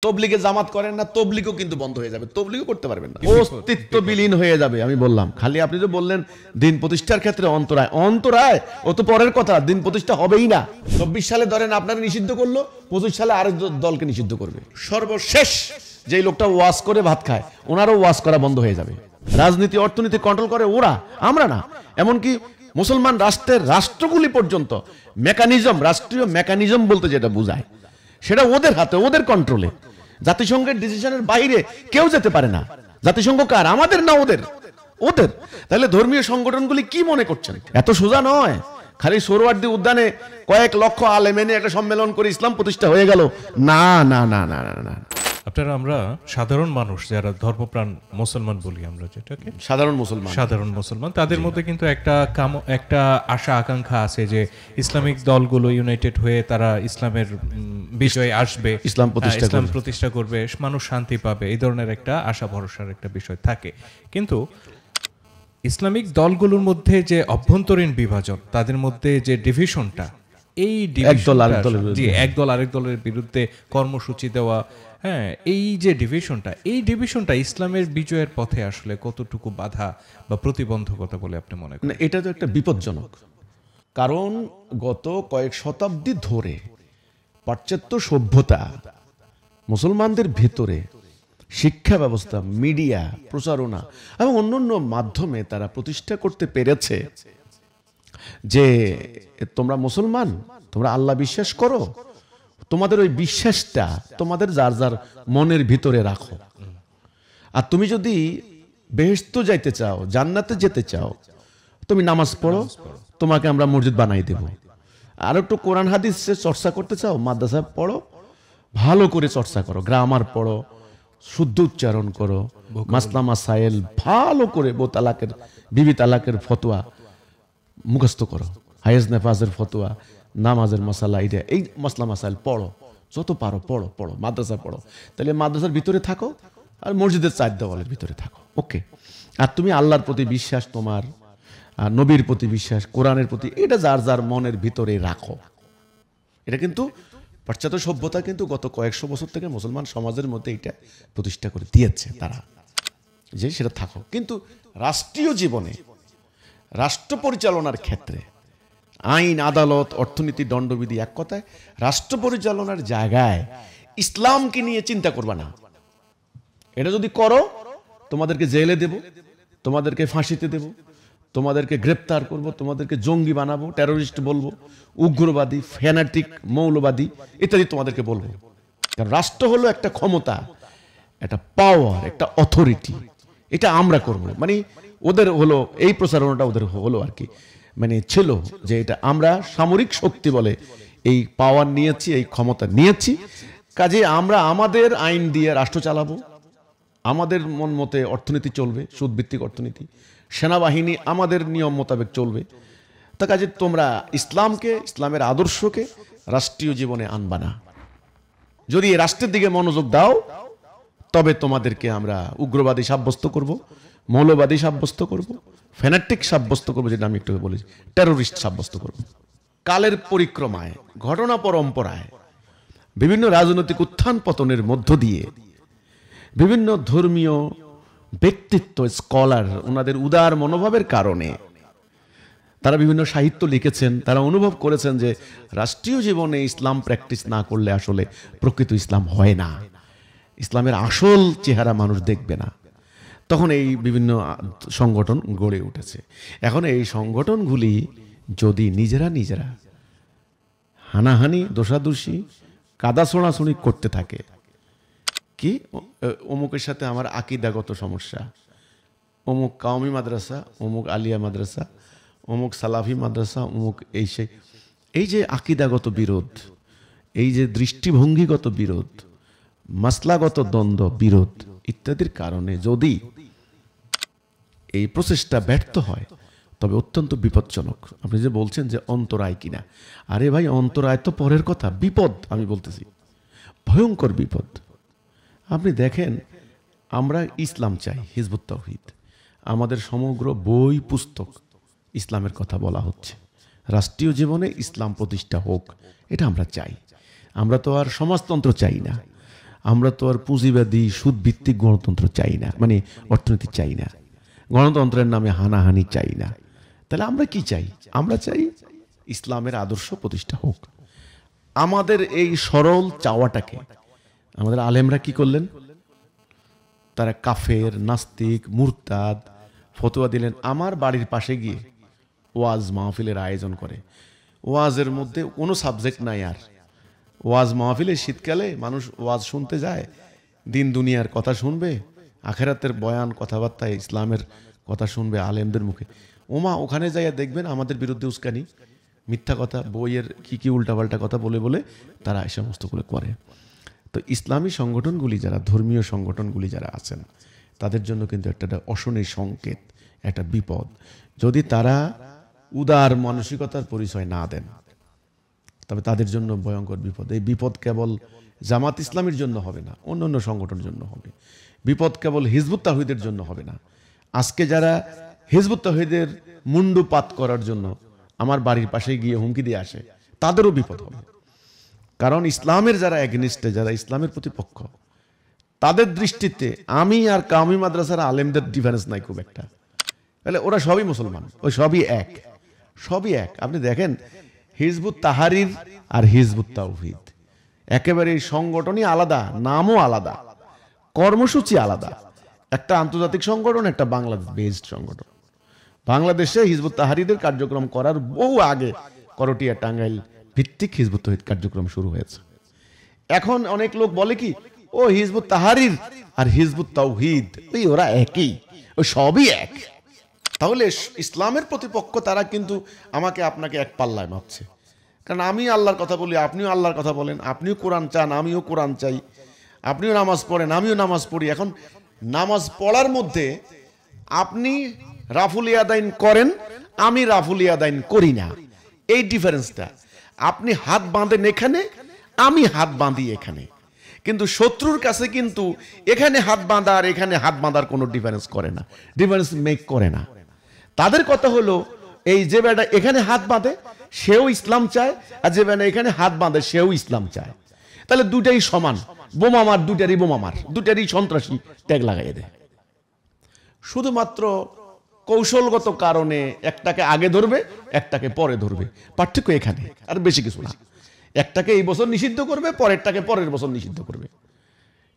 তবলিগে জামাত করেন না, তবলিগও কিন্তু বন্ধ হয়ে যাবে, তবলিগও করতে পারবেন না, অস্তিত্ব বিলীন হয়ে যাবে। আমি বললাম খালি আপনি যে বললেন দিন প্রতিষ্ঠার ক্ষেত্রে অন্তরায়, অন্তরায় ও তো পরের কথা, দিন প্রতিষ্ঠা হবেই না। 24 সালে ধরেন আপনারা নিষিদ্ধ করলো, 25 সালে আরেক দলকে নিষিদ্ধ করবে। সর্বশেষ যেই লোকটা ওয়াজ করে ভাত খায় ওনারও ওয়াজ করা বন্ধ হয়ে যাবে। রাজনীতি অর্থনীতি কন্ট্রোল করে ওরা, আমরা না। এমনকি মুসলমান রাষ্ট্রের রাষ্ট্রগুলি পর্যন্ত মেকানিজম, রাষ্ট্রীয় মেকানিজম বলতে যেটা বোঝায় সেটা ওদের হাতে, ওদের কন্ট্রোলে। জাতিসংঘের ডিসিশনের বাইরে কেউ যেতে পারে না। জাতিসংঘ কার? আমাদের না ওদের? ওদের। তাহলে ধর্মীয় সংগঠনগুলি কি মনে করছেন? এত সোজা নয়। খালি সোহরাওয়ার্দী উদ্যানে কয়েক লক্ষ আলেম এনে একটা সম্মেলন করে ইসলাম প্রতিষ্ঠা হয়ে গেল, না না না না না না। আপনারা, আমরা সাধারণ মানুষ যারা ধর্মপ্রাণ মুসলমান বলি আমরা, যেটাকে সাধারণ মুসলমান, তাদের মধ্যে কিন্তু একটা আশা আকাঙ্ক্ষা আছে যে ইসলামিক দলগুলো ইউনাইটেড হয়ে তারা ইসলামের বিষয়ে আসবে, ইসলাম প্রতিষ্ঠা করবে, মানুষ শান্তি পাবে, এই ধরনের একটা আশা ভরসার একটা বিষয় থাকে। কিন্তু ইসলামিক দলগুলোর মধ্যে যে অভ্যন্তরীণ বিভাজন, তাদের মধ্যে যে ডিভিশনটা, এই এক দল আরেক দলের বিরুদ্ধে কর্মসূচি দেওয়া, হ্যাঁ, এই যে ডিভিশনটা ইসলামের বিজয়ের পথে আসলে কতটুকু বাধা বা প্রতিবন্ধকতা বলে আপনি মনে করেন? এটা তো একটা বিপজ্জনক। কারণ গত কয়েক শতাব্দী ধরে পাশ্চাত্য সভ্যতা মুসলমানদের ভেতরে শিক্ষা ব্যবস্থা, মিডিয়া, প্রচারণা এবং অন্যান্য মাধ্যমে তারা প্রতিষ্ঠা করতে পেরেছে যে তোমরা মুসলমান, তোমরা আল্লাহ বিশ্বাস করো, তোমাদের ওই বিশ্বাসটা তোমাদের যার যার মনের ভিতরে রাখো। আর তুমি যদি বেহেশত যাইতে চাও, জান্নাতে যেতে চাও, তুমি নামাজ পড়ো, তোমাকে আমরা মসজিদ বানাই দেব। আর একটু কোরআন হাদিস চর্চা করতে চাও, মাদ্রাসা পড়ো, ভালো করে চর্চা করো, গ্রামার পড়ো, শুদ্ধ উচ্চারণ করো, মাসলা মাসাইল ভালো করে, তালাকের, বিবি তালাকের ফতোয়া মুখস্থ করো, হায়েজ নেফাজের ফতোয়া, নামাজের মশালা, এই মশলা মাসাইল পড়ো, যত পারো পড়ো, মাদ্রাসা পড়ো। তাহলে মাদ্রাসার ভিতরে থাকো আর মসজিদের 4 দেওয়ালের ভিতরে থাকো, ওকে। আর তুমি আল্লাহর প্রতি বিশ্বাস, তোমার নবীর প্রতি বিশ্বাস, কোরআনের প্রতি, এটা যার যার মনের ভিতরে রাখো। এটা কিন্তু পাশ্চাত্য সভ্যতা কিন্তু গত কয়েকশো বছর থেকে মুসলমান সমাজের মধ্যে এটা প্রতিষ্ঠা করে দিয়েছে তারা, যে সেটা থাকো। কিন্তু রাষ্ট্রীয় জীবনে, রাষ্ট্র পরিচালনার ক্ষেত্রে আইন, আদালত, অর্থনীতি, দণ্ডবিধি, এক কথায় রাষ্ট্র পরিচালনার জায়গায় ইসলামকে নিয়ে চিন্তা করবা না। এটা যদি করো তোমাদেরকে জেলে দেব, তোমাদেরকে ফাঁসিতে দেব, তোমাদেরকে গ্রেপ্তার করব, তোমাদেরকে জঙ্গি বানাবো, টেরোরিস্ট বলবো, উগ্রবাদী, ফ্যানাটিক, মৌলবাদী ইত্যাদি তোমাদেরকে বলবো। কারণ রাষ্ট্র হলো একটা ক্ষমতা, একটা পাওয়ার, একটা অথরিটি। এটা আমরা করব, মানে ওদের হলো এই প্রচারণাটা ওদের হলো আর কি, মানে ছিল যে এটা আমরা সামরিক শক্তি বলে এই পাওয়ার নিয়েছি, এই ক্ষমতা নিয়েছি, কাজে আমরা আমাদের আইন দিয়ে রাষ্ট্র চালাবো, আমাদের মন মতে অর্থনীতি চলবে, সুদভিত্তিক অর্থনীতি, সেনাবাহিনী আমাদের নিয়ম মোতাবেক চলবে। তা কাজে তোমরা ইসলামকে, ইসলামের আদর্শকে রাষ্ট্রীয় জীবনে আনবা না। যদি এই রাষ্ট্রের দিকে মনোযোগ দাও তবে তোমাদেরকে আমরা উগ্রবাদী সাব্যস্ত করব, মৌলবাদী সাব্যস্ত করব, ফ্যানাটিক সাব্যস্ত করবো, যেটা আমি একটু বলেছি, টেরোরিস্ট সাব্যস্ত করব। কালের পরিক্রমায়, ঘটনা পরম্পরায়, বিভিন্ন রাজনৈতিক উত্থান পতনের মধ্য দিয়ে বিভিন্ন ধর্মীয় ব্যক্তিত্ব, স্কলার, ওনাদের উদার মনোভাবের কারণে তারা বিভিন্ন সাহিত্য লিখেছেন। তারা অনুভব করেছেন যে রাষ্ট্রীয় জীবনে ইসলাম প্র্যাকটিস না করলে আসলে প্রকৃত ইসলাম হয় না, ইসলামের আসল চেহারা মানুষ দেখবে না। তখন এই বিভিন্ন সংগঠন গড়ে উঠেছে। এখন এই সংগঠনগুলি যদি নিজেরা হানাহানি, দোষাদোষী, কাদা ছোঁড়াছুড়ি করতে থাকে, কি অমুকের সাথে আমার আকীদাগত সমস্যা, অমুক কাওমি মাদ্রাসা, অমুক আলিয়া মাদ্রাসা, অমুক সালাফি মাদ্রাসা, অমুক এই যে আকীদাগত বিরোধ, এই যে দৃষ্টিভঙ্গিগত বিরোধ, মাসলাগত দ্বন্দ্ব, বিরোধ ইত্যাদির কারণে যদি এই প্রচেষ্টা ব্যর্থ হয় তবে অত্যন্ত বিপজ্জনক। আপনি যে বলছেন যে অন্তরায় কিনা, আরে ভাই অন্তরায় তো পরের কথা, বিপদ আমি বলতেছি, ভয়ঙ্কর বিপদ। আপনি দেখেন, আমরা ইসলাম চাই, হিজবুত তাওহীদ, আমাদের সমগ্র বই পুস্তক ইসলামের কথা বলা হচ্ছে, রাষ্ট্রীয় জীবনে ইসলাম প্রতিষ্ঠা হোক, এটা আমরা চাই। আমরা তো আর সমাজতন্ত্র চাই না, আমরা তো আর পুঁজিবাদী সুদভিত্তিক গণতন্ত্র চাই না, মানে অর্থনীতি চাই না, গণতন্ত্রের নামে হানাহানি চাই না। তাহলে আমরা কি চাই? আমরা চাই ইসলামের আদর্শ প্রতিষ্ঠা হোক। আমাদের এই সরল চাওয়াটাকে আমাদের আলেমরা কি করলেন? তারা কাফের, নাস্তিক, মুরতাদ ফতোয়া দিলেন। আমার বাড়ির পাশে গিয়ে ওয়াজ মাহফিলের আয়োজন করে, ওয়াজের মধ্যে কোনো সাবজেক্ট নাই। আর ওয়াজ মাহফিলে শীতকালে মানুষ ওয়াজ শুনতে যায়, দিন দুনিয়ার কথা শুনবে, আখেরাতের বয়ান কথাবার্তা ইসলামের কথা শুনবে আলেমদের মুখে। ওমা ওখানে যাইয়া দেখবেন আমাদের বিরুদ্ধে উস্কানি, মিথ্যা কথা, বইয়ের কি কি উল্টাপাল্টা কথা বলে বলে তারা এই সমস্তগুলো করে। তো ইসলামী সংগঠনগুলি যারা, ধর্মীয় সংগঠনগুলি যারা আছেন, তাদের জন্য কিন্তু একটা অশনির সংকেত, একটা বিপদ। যদি তারা উদার মানসিকতার পরিচয় না দেন, তবে তাদের জন্য ভয়ঙ্কর বিপদ। এই বিপদ কেবল জামাত ইসলামীর জন্য হবে না, অন্য অন্য সংগঠনের জন্য হবে। বিপদ কেবল হিজবুত তাওহীদের জন্য হবে না। আজকে যারা হিজবুত তাওহীদের মুন্ডুপাত করার জন্য আমার বাড়ির পাশে গিয়ে হুমকি দিয়ে আসে, তাদেরও বিপদ হবে। কারণ ইসলামের যারা এগেনিস্টে, যারা ইসলামের প্রতিপক্ষ, তাদের দৃষ্টিতে আমি আর কামি মাদ্রাসার আলেমদের ডিফারেন্স নাই খুব একটা। তাহলে ওরা সবই মুসলমান, ওই সবই এক, সবই এক। আপনি দেখেন হিজবুত তাহরির আর হিজবুত তাওহীদ একেবারে সংগঠনই আলাদা, নামও আলাদা, কর্মসূচি আলাদা। একটা আন্তর্জাতিক সংগঠন, একটা বাংলাদেশ বেসড সংগঠন। বাংলাদেশে হিজবুত তাহরিদের কার্যক্রম করার বহু আগে করটিয়া টাঙ্গাইল ভিত্তিক হিজবুত তাওহীদ কার্যক্রম শুরু হয়েছে। এখন অনেক লোক বলে কি, ও হিজবুত তাহরির আর হিজবুত তাওহীদ ওই ওরা একই, ওই সবই এক। তাহলে ইসলামের প্রতিপক্ষ তারা কিন্তু আমাকে আপনাকে এক পাল্লায় মাপছে। কারণ আমি আল্লাহর কথা বলি, আপনিও আল্লাহর কথা বলেন, আপনিও কোরআন চান, আমিও কোরআন চাই, আপনিও নামাজ পড়েন, আমিও নামাজ পড়ি। এখন নামাজ পড়ার মধ্যে আপনি রাফুল ইয়াদাইন করেন, আমি রাফুল ইয়াদাইন করি না, এই ডিফারেন্সটা। আপনি হাত বাঁধেন এখানে, আমি হাত বাঁধি এখানে, কিন্তু শত্রুর কাছে কিন্তু এখানে হাত বাঁধা আর এখানে হাত বাঁধার কোনো ডিফারেন্স করে না, ডিফারেন্স মেক করে না। তাদের কথা হলো এই যে বেটা এখানে হাত বাঁধে সেও ইসলাম চায়, আর যে বেটা এখানে হাত বাঁধে সেও ইসলাম চায়। তাহলে দুটাই সমান, বোমা মার, দুটারই বোমা মার, দুটারই সন্ত্রাসী ট্যাগ লাগাই দেয়। শুধুমাত্র কৌশলগত কারণে একটাকে আগে ধরবে, একটাকে পরে ধরবে, পার্থক্য এখানে, আর বেশি কিছু না। একটাকে এই বছর নিষিদ্ধ করবে, পরেরটাকে পরের বছর নিষিদ্ধ করবে।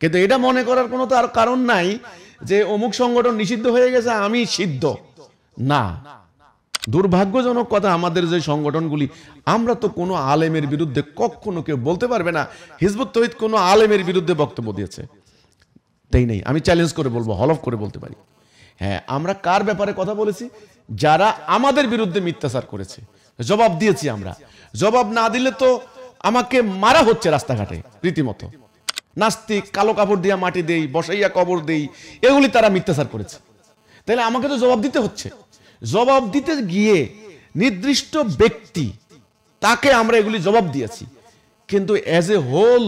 কিন্তু এটা মনে করার কোনো তো আর কারণ নাই যে অমুক সংগঠন নিষিদ্ধ হয়ে গেছে, আমি সিদ্ধ না। দুর্ভাগ্যজনক কথা, আমাদের যে সংগঠনগুলি, আমরা তো কোনো আলেমের বিরুদ্ধে কখনো কেউ বলতে পারবে না হিজবুত তাওহীদ কোনো আলেমের বিরুদ্ধে বক্তব্য দিয়েছে, তাই নেই। আমি চ্যালেঞ্জ করে বলবো, হলফ করে বলতে পারি। হ্যাঁ, আমরা কার ব্যাপারে কথা বলেছি? যারা আমাদের বিরুদ্ধে মিথ্যাচার করেছে, জবাব দিয়েছি আমরা। জবাব না দিলে তো আমাকে মারা হচ্ছে রাস্তাঘাটে রীতিমতো। নাস্তিক, কালো কাপড় দিয়া মাটি দেই, বসাইয়া কবর দেই, এগুলি তারা মিথ্যাচার করেছে। তাহলে আমাকে তো জবাব দিতে হচ্ছে। জবাব দিতে গিয়ে নির্দিষ্ট ব্যক্তি, তাকে আমরা এগুলি জবাব দিয়েছি, কিন্তু এজ এ হোল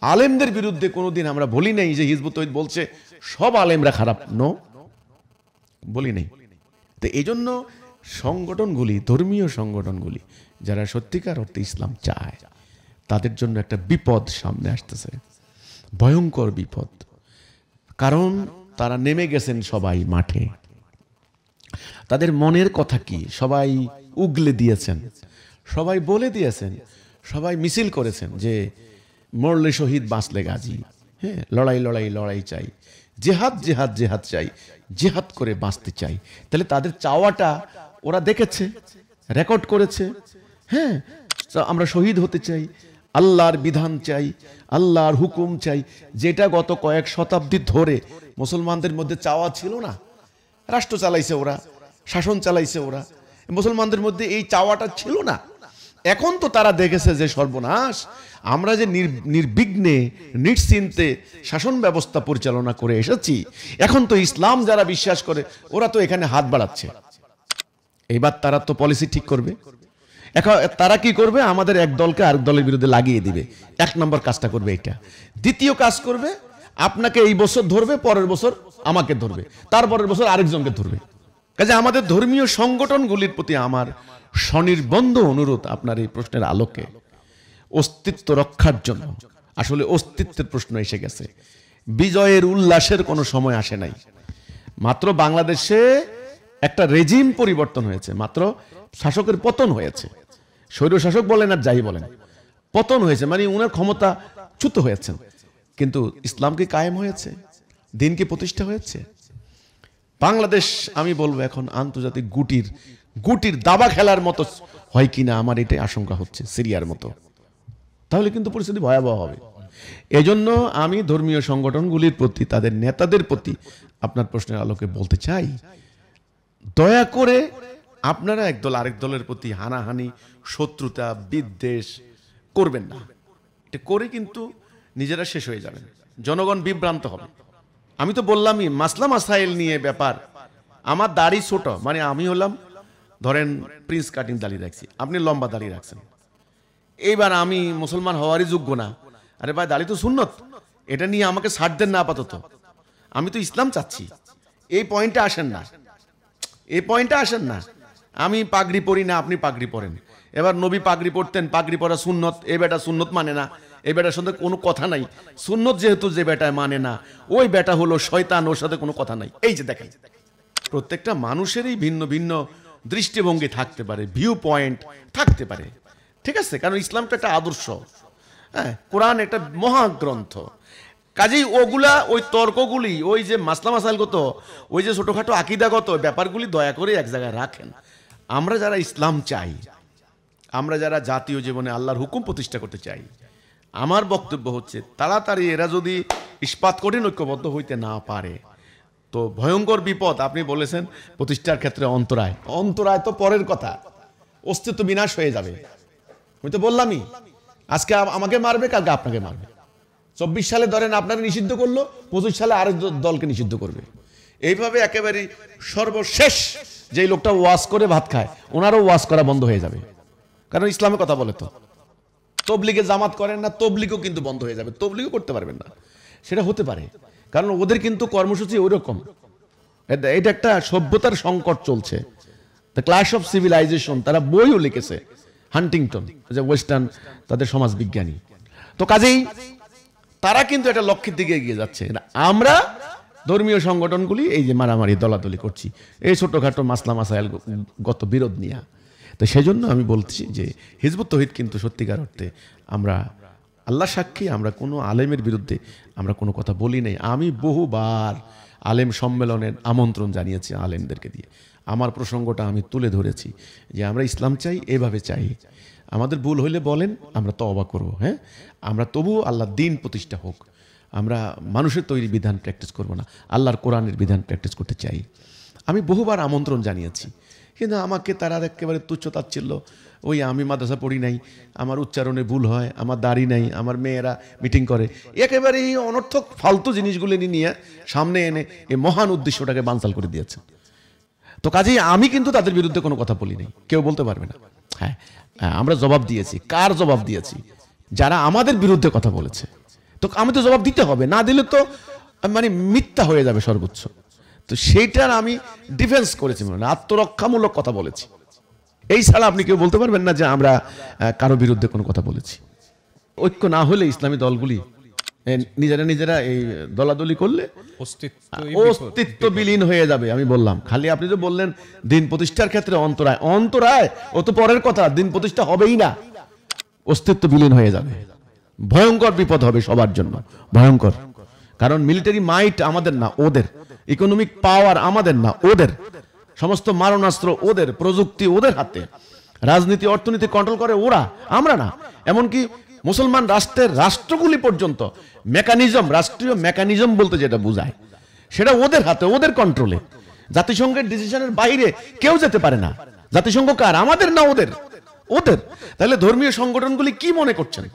আলেমদের বিরুদ্ধে কোনোদিন আমরা বলি নাই যে হিজবুত তাওহীদ বলছে সব আলেমরা খারাপ, নো, বলি নাই। তো এই জন্য সংগঠনগুলি, ধর্মীয় সংগঠনগুলি যারা সত্যিকার অর্থে ইসলাম চায়, তাদের জন্য একটা বিপদ সামনে আসতেছে, ভয়ঙ্কর বিপদ। কারণ তারা নেমে গেছেন সবাই মাঠে। তাদের মনের কথা কি সবাই উগলে দিয়েছেন, সবাই বলে দিয়েছেন, সবাই মিছিল করেছেন যে মরলে শহীদ, বাঁচলে গাজী। হ্যাঁ, লড়াই লড়াই লড়াই চাই, জেহাদ জেহাদ জেহাদ চাই, জেহাদ করে বাঁচতে চাই। তাহলে তাদের চাওয়াটা ওরা দেখেছে, রেকর্ড করেছে। হ্যাঁ, আমরা শহীদ হতে চাই, আল্লাহর বিধান চাই, আল্লাহর হুকুম চাই, যেটা গত কয়েক শতাব্দী ধরে মুসলমানদের মধ্যে চাওয়া ছিল না। রাষ্ট্র চালাইছে ওরা, শাসন চালাইছে ওরা, মুসলমানদের মধ্যে এই চাওয়াটা ছিল না। এখন তো তারা দেখেছে যে সর্বনাশ, আমরা যে নির্বিঘ্নে নিশ্চিন্তে শাসন ব্যবস্থা পরিচালনা করে এসেছি, এখন তো ইসলাম যারা বিশ্বাস করে ওরা তো এখানে হাত বাড়াচ্ছে। এবার তারা তো পলিসি ঠিক করবে। এখন তারা কি করবে? আমাদের এক দলকে আরেক দলের বিরুদ্ধে লাগিয়ে দিবে। এক নম্বর কাজটা করবে এটা। দ্বিতীয় কাজ করবে, আপনাকে এই বছর ধরবে, পরের বছর আমাকে ধরবে, তারপরের বছর আরেকজনকে ধরবে। কাজে আমাদের ধর্মীয় সংগঠনগুলির প্রতি আমার স্বনির্বন্ধ অনুরোধ, আপনার এই প্রশ্নের আলোকে অস্তিত্ব রক্ষার জন্য আসলে অস্তিত্বের প্রশ্ন এসে গেছে। বিজয়ের উল্লাসের কোনো সময় আসে নাই। মাত্র বাংলাদেশে একটা রেজিম পরিবর্তন হয়েছে, মাত্র শাসকের পতন হয়েছে। স্বৈরশাসক বলেন আর যাই বলেন, পতন হয়েছে, মানে উনার ক্ষমতা চ্যুত হয়েছে। কিন্তু ইসলাম কি কায়েম হয়েছে? দিন কি প্রতিষ্ঠা হয়েছে? বাংলাদেশ আমি বলবো এখন আন্তর্জাতিক গুটির দাবা খেলার মতো হয় কিনা আমার এটাই আশঙ্কা হচ্ছে, সিরিয়ার মতো। তাহলে কিন্তু পরিস্থিতি ভয়াবহ হবে। এজন্য আমি ধর্মীয় সংগঠনগুলির প্রতি, তাদের নেতাদের প্রতি আপনার প্রশ্নের আলোকে বলতে চাই, দয়া করে আপনারা একদল আরেক দলের প্রতি হানাহানি, শত্রুতা, বিদ্বেষ করবেন না। এটা করে কিন্তু নিজেরা শেষ হয়ে যাবেন, জনগণ বিভ্রান্ত হবে। আমি তো বললামই মাসলা মাসাইল নিয়ে ব্যাপার। আমার দাড়ি ছোট, মানে আমি হলাম ধরেন প্রিন্স কাটিং দাড়ি রাখছি, আপনি লম্বা দাড়ি রাখছেন, এইবার আমি মুসলমান হওয়ারই যোগ্য না। আরে ভাই, দাড়ি তো সুন্নত, এটা নিয়ে আমাকে ছাড় দেন না আপাতত। আমি তো ইসলাম চাচ্ছি, এই পয়েন্টে আসেন না, এই পয়েন্টে আসেন না। আমি পাগড়ি পরি না, আপনি পাগড়ি পরেন। এবার নবী পাগড়ি পরতেন, পাগড়ি পরা সুন্নত, এই বেটা সুন্নত মানে না, এই বেটার সাথে কোনো কথা নাই। সুন্নত যেহেতু যে বেটায় মানে না, ওই বেটা হলো শয়তান, ওর সাথে কোনো কথা নাই। এই যে দেখেন, প্রত্যেকটা মানুষেরই ভিন্ন ভিন্ন দৃষ্টিভঙ্গি থাকতে পারে, ভিউ পয়েন্ট থাকতে পারে, ঠিক আছে? কারণ ইসলামটা একটা আদর্শ, হ্যাঁ, কোরআন একটা মহাগ্রন্থ। কাজেই ওগুলা, ওই তর্কগুলি, ওই যে মাসলা মাসাইলগত, ওই যে ছোটখাটো আকীদাগত ব্যাপারগুলি দয়া করে এক জায়গায় রাখেন। আমরা যারা ইসলাম চাই, আমরা যারা জাতীয় জীবনে আল্লাহর হুকুম প্রতিষ্ঠা করতে চাই, আমার বক্তব্য হচ্ছে তাড়াতাড়ি এরা যদি ইস্পাত কঠিন ঐক্যবদ্ধ হইতে না পারে তো ভয়ঙ্কর বিপদ। আপনি বলেছেন প্রতিষ্ঠার ক্ষেত্রে অন্তরায়, অন্তরায় তো পরের কথা, অস্তিত্ব বিনাশ হয়ে যাবে। আমি তো বললামই, আজকে আমাকে মারবে, কালকে আপনাকে মারবে। 24 সালে ধরেন আপনারা নিষিদ্ধ করলো, 25 সালে আরেক দলকে নিষিদ্ধ করবে। এইভাবে একেবারে সর্বশেষ যেই লোকটা ওয়াজ করে ভাত খায়, ওনারও ওয়াজ করা বন্ধ হয়ে যাবে। কারণ ইসলামের কথা বলে তো। তবলিগে জামাত করেন না, তবলিগও কিন্তু বন্ধ হয়ে যাবে, তবলিগও করতে পারবেন না। সেটা হতে পারে, কারণ ওদের কিন্তু কর্মসূচি ওই রকম। এটা একটা সভ্যতার সংকট চলছে, দ্য ক্লাশ অফ সিভিলাইজেশন। তারা বইও লিখেছে, হান্টিংটন, যে ওয়েস্টার্ন তাদের সমাজ বিজ্ঞানী। তো কাজেই তারা কিন্তু একটা লক্ষ্যের দিকে এগিয়ে যাচ্ছে। আমরা ধর্মীয় সংগঠনগুলি এই যে মারামারি দলাদলি করছি এই ছোটখাটো মাসলা মাসাইল গত বিরোধ নিয়ে। তো সেই জন্য আমি বলছি যে হিজবুত তৌহিদ কিন্তু সত্যিকার অর্থে আমরা আল্লাহ সাক্ষী, আমরা কোনো আলেমের বিরুদ্ধে আমরা কোনো কথা বলি নাই। আমি বহুবার আলেম সম্মেলনের আমন্ত্রণ জানিয়েছি আলেমদেরকে দিয়ে, আমার প্রসঙ্গটা আমি তুলে ধরেছি যে আমরা ইসলাম চাই, এভাবে চাই। আমাদের ভুল হইলে বলেন, আমরা তওবা করব। হ্যাঁ, আমরা তবুও আল্লাহর দ্বীন প্রতিষ্ঠা হোক। আমরা মানুষের তৈরি বিধান প্র্যাকটিস করব না, আল্লাহর কোরআনের বিধান প্র্যাকটিস করতে চাই। আমি বহুবার আমন্ত্রণ জানিয়েছি, কিন্তু আমাকে তারা একেবারে তুচ্ছ-তাচ্ছিল্য, ওই আমি মাদ্রাসা পড়ি নাই, আমার উচ্চারণে ভুল হয়, আমার দাড়ি নাই, আমার মেয়েরা মিটিং করে, একেবারে এই অনর্থক ফালতু জিনিসগুলি নিয়ে সামনে এনে এই মহান উদ্দেশ্যটাকে বানচাল করে দিয়েছে। তো কাজেই আমি কিন্তু তাদের বিরুদ্ধে কোনো কথা বলি নাই, কেউ বলতে পারবে না। হ্যাঁ, আমরা জবাব দিয়েছি। কার জবাব দিয়েছি? যারা আমাদের বিরুদ্ধে কথা বলেছে। তো আমি তো জবাব দিতে হবে, না দিলে তো মানে মিথ্যা হয়ে যাবে সর্বোচ্চ। তো সেইটার আমি ডিফেন্স করেছি, মানে আত্মরক্ষামূলক কথা বলেছি। এই ছাড়া আপনি কেউ বলতে পারবেন না যে আমরা কারো বিরুদ্ধে কোনো কথা বলেছি। ঐক্য না হলে ইসলামী দলগুলি নিজেরা এই দলাদলি করলে অস্তিত্ব বিলীন হয়ে যাবে। আমি বললাম, খালি আপনি যে বললেন দিন প্রতিষ্ঠার ক্ষেত্রে অন্তরায়, অন্তরায় ও তো পরের কথা, দিন প্রতিষ্ঠা হবেই না, অস্তিত্ব বিলীন হয়ে যাবে। ভয়ঙ্কর বিপদ হবে সবার জন্য, ভয়ঙ্কর। কারণ মিলিটারি মাইট আমাদের না, ওদের। ইকোনমিক পাওয়ার আমাদের না, ওদের। সমস্ত মারণাস্ত্র ওদের, প্রযুক্তি ওদের হাতে। রাজনীতি অর্থনীতি কন্ট্রোল করে ওরা, আমরা না। এমনকি মুসলমান রাষ্ট্রের রাষ্ট্রগুলি পর্যন্ত মেকানিজম, রাষ্ট্রীয় মেকানিজম বলতে যেটা বোঝায়, সেটা ওদের হাতে, ওদের কন্ট্রোলে। জাতিসংঘের ডিসিশনের বাইরে কেউ যেতে পারে না। জাতিসংঘ কার? আমাদের না, ওদের, ওদের। তাহলে ধর্মীয় সংগঠনগুলি কি মনে করছেন?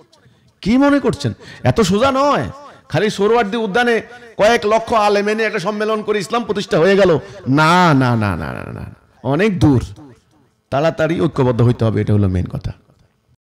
কি মনে করছেন? এত সোজা নয়। খালি সোহরাওয়ার্দী উদ্যানে কয়েক লক্ষ আলেম এনে একটা সম্মেলন করে ইসলাম প্রতিষ্ঠা হয়ে গেল, না না না না না, অনেক দূর। তাড়াতাড়ি ঐক্যবদ্ধ হইতে হবে, এটা হলো মেন কথা।